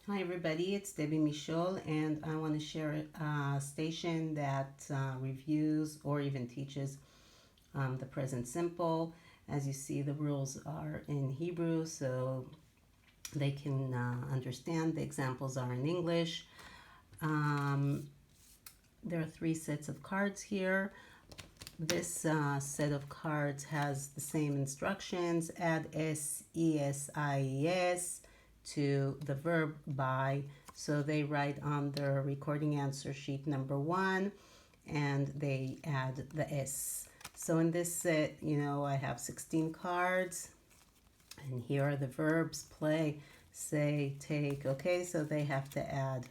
Hi everybody, it's Debbie Michaud, and I want to share a station that reviews or even teaches the present simple. As you see, the rules are in Hebrew, so they can understand. The examples are in English. There are 3 sets of cards here. This set of cards has the same instructions. Add S-E-S-I-E-S to the verb by. So they write on their recording answer sheet number 1 and they add the S. So in this set, I have 16 cards and here are the verbs: play, say, take. Okay, so they have to add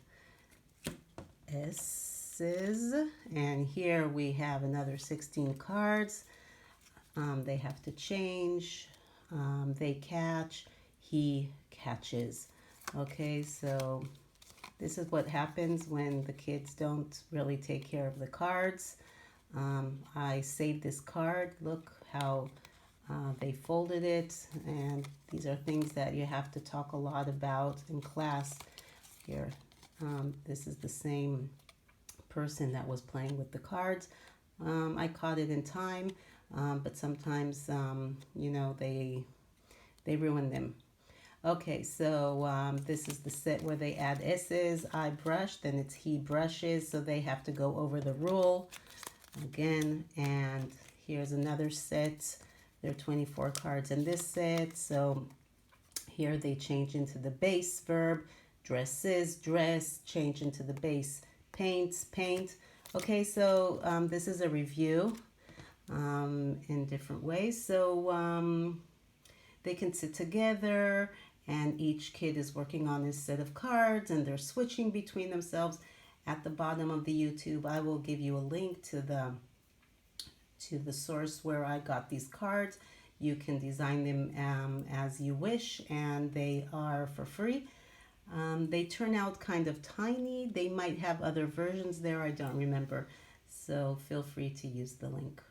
S's. And here we have another 16 cards. They have to change. They catch. He catches. Okay, so this is what happens when the kids don't really take care of the cards. I saved this card. Look how they folded it. And these are things that you have to talk a lot about in class. Here, this is the same person that was playing with the cards. I caught it in time, but sometimes, they ruin them. Okay, so this is the set where they add S's. I brush, then it's he brushes, so they have to go over the rule again. And here's another set. There are 24 cards in this set, so here they change into the base verb. Dresses, dress, change into the base. Paints, paint. Okay, so this is a review in different ways. So they can sit together and each kid is working on his set of cards and they're switching between themselves. At the bottom of the YouTube, I will give you a link to the source where I got these cards. You can design them as you wish, and they are for free. They turn out kind of tiny. They might have other versions there, I don't remember. So feel free to use the link.